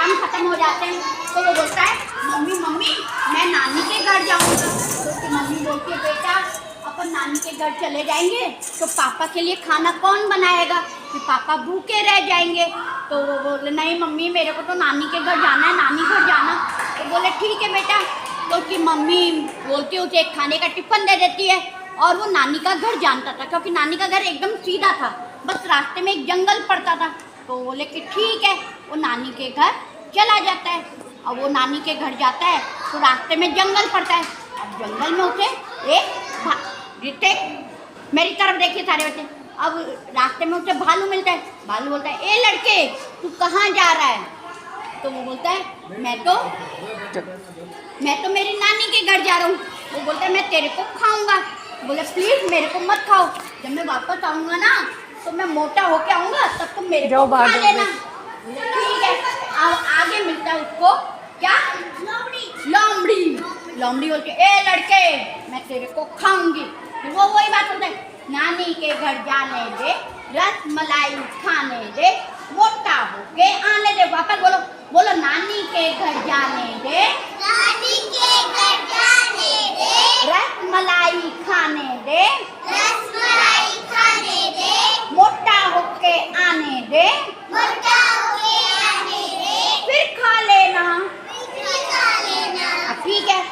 काम खत्म हो जाते हैं। तो वो बोलता है मम्मी मम्मी मैं नानी के घर जाऊँगा। तो उसकी मम्मी बोलती है बेटा अपन नानी के घर चले जाएंगे तो पापा के लिए खाना कौन बनाएगा, कि पापा भूखे रह जाएंगे। तो वो बोले नहीं मम्मी मेरे को तो नानी के घर जाना है, नानी घर जाना। तो बोले ठीक है बेटा। तो उसकी मम्मी बोलती है उसे एक खाने का टिफ़िन दे देती है और वो नानी का घर जानता था, क्योंकि नानी का घर एकदम सीधा था, बस रास्ते में एक जंगल पड़ता था। तो बोले कि ठीक है, वो नानी के घर चला जाता है। अब वो नानी के घर जाता है तो रास्ते में जंगल पड़ता है। अब जंगल में उसे एक मेरी तरफ देखिए सारे बच्चे। अब रास्ते में उसे भालू मिलता है। भालू बोलता है ए लड़के तू कहाँ जा रहा है। तो वो बोलता है मैं तो मेरी नानी के घर जा रहा हूँ। वो बोलता है मैं तेरे को खाऊंगा। बोले प्लीज़ मेरे को मत खाओ, जब मैं वापस आऊँगा ना तो मैं मोटा होके आऊँगा तब तुम मेरे को खा लेना। ठीक है। अब आगे मिलता है उसको क्या, लोमड़ी। लोमड़ी बोलती है ए लड़के मैं तेरे को खाऊंगी। फिर वो वही बात होता है नानी के घर जाने दे, रस मलाई खाने दे, मोटा होके आने दे। वापस बोलो बोलो नानी के घर जाने दे, नानी के घर जाने दे, रस मलाई खाने दे, रस मलाई खाने दे, मोटा होके आने दे, मोटा होके आने दे, फिर खा लेना। फिर खा लेना। ठीक है।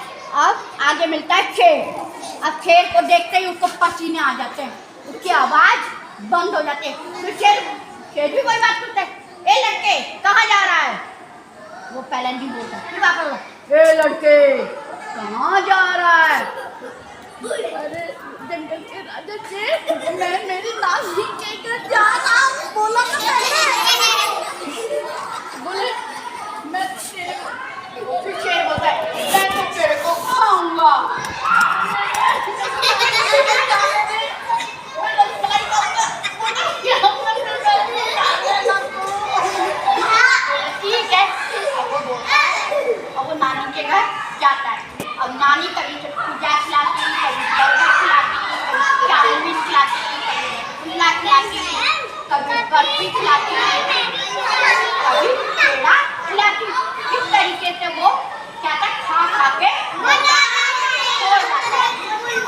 अब आगे मिलता है शेर। अब शेर को देखते ही उसको पसीने आ जाते हैं, उसकी आवाज़ बंद हो जाती है। फिर शेर भी वही बात करता है ए लड़के कहाँ जा रहा है। वो पहले नहीं बोलता, फिर वापस बोलता ए लड़के कहाँ जा रहा है। अरे जंगल के राजा शेर मैं मेरी नानी के घर जा रहा हूँ, बोला तो मैंने। बोले मैं तेरे को, फिर शेर बोलता है मैं तो तेरे को खाऊंगा। ठीक है। अब वो नानी के घर जाता है। अब नानी कभी पिज्जा खिलाती, कभी बर्गर खिलाती, कभी चाउमीन खिलाती, कभी रसगुल्ला खिलाती, कभी बर्फी खिलाती, कभी पेड़ा खिलाती। इस तरीके से वो क्या था खा खा के मोटा हो जाता है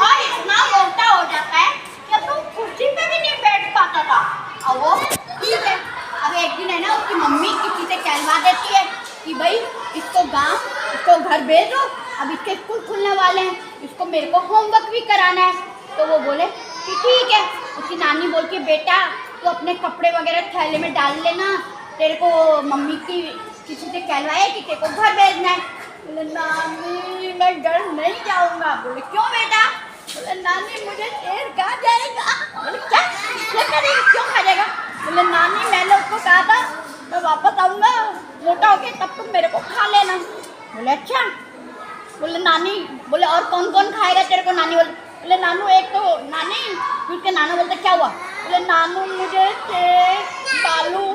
और इतना मोटा हो जाता है कि अब तो कुर्सी पे भी नहीं बैठ पाता था। अब वो ठीक है। अब एक दिन है ना उसकी मम्मी किसी से कहलवा देती है कि भाई इसको घर भेज दो, अब इसके स्कूल खुलने वाले हैं, इसको मेरे को होमवर्क भी कराना है। तो वो बोले कि ठीक है। उसकी नानी बोलती है बेटा तो अपने कपड़े वगैरह थैले में डाल लेना, तेरे को मम्मी की किसी से कहलवाए कि तेरे को घर भेजना है। बोले नानी मैं घर नहीं जाऊँगा। बोले क्यों बेटा। बोले नानी मुझे शेर खा जाएगा। बोले क्या करेगी, क्यों खा जाएगा। बोले नानी मैंने उसको कहा था मैं वापस आऊँगा मोटा होके तब तुम मेरे को खा लेना। बोले अच्छा। बोले नानी बोले और कौन कौन खाएगा तेरे को। नानी बोले नानू एक तो नानी। फिर उसके नाना बोलते क्या हुआ। बोले नानू मुझे शेर बालू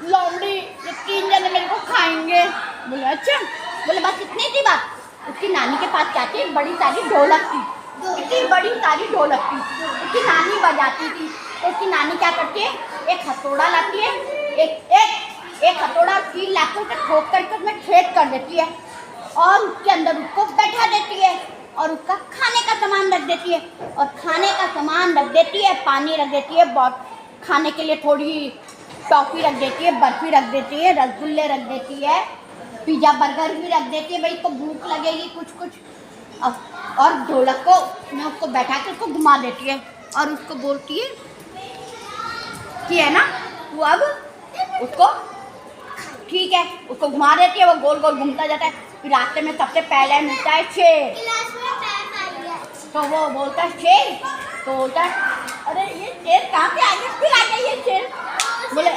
लोमड़ी ये 3 जने मेरे को खाएंगे। बोले अच्छा। बोले बस इतनी सी बात। उसकी नानी के पास क्या थी, बड़ी सारी ढोलक थी, इतनी बड़ी सारी ढोलक थी, उसकी नानी बजाती थी। तो उसकी नानी क्या करती है एक हथौड़ा लाती है, एक हथौड़ा कील लाकर उसे ठोक करके उसमें छेद कर देती है और उसके अंदर उसको बैठा देती है और उसका खाने का सामान रख देती है और खाने का सामान रख देती है, पानी रख देती है, बहुत खाने के लिए थोड़ी टॉफ़ी रख देती है, बर्फ़ी रख देती है, रसगुल्ले रख देती है, पिज़्ज़ा बर्गर भी रख देती है। भाई इसको भूख लगेगी कुछ और ढोलक को में उसको बैठा के उसको घुमा देती है और उसको बोलती है कि है ना वो अब उसको ठीक है उसको घुमा देती है, वो गोल गोल घूमता जाता है। फिर रास्ते में सबसे पहले मिलता है शेर। तो वो बोलता है शेर। तो बोलता है अरे ये शेर कहाँ से आ गया, फिर आ गया ये शेर। बोले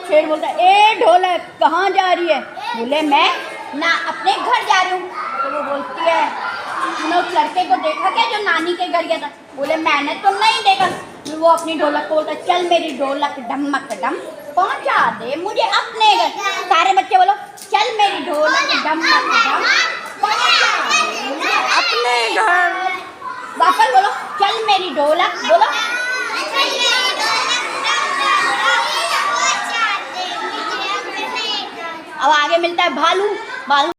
शेर बोलता है ए ढोलक कहाँ जा रही है। बोले मैं ना अपने घर जा रही हूँ। तो वो बोलती है तूने उस लड़के को देखा क्या जो नानी के घर गया था। बोले मैंने तो नहीं देखा। फिर वो अपनी ढोलक को बोलता है चल मेरी ढोलक ढमक डम पहुँचा दे मुझे अपने घर। सारे बच्चे बोलो चल मेरी ढोलक ढमक डम पहुँचा दे मुझे अपने घर। वापस बोलो चल मेरी ढोलक बोलो अब आगे मिलता है भालू। भालू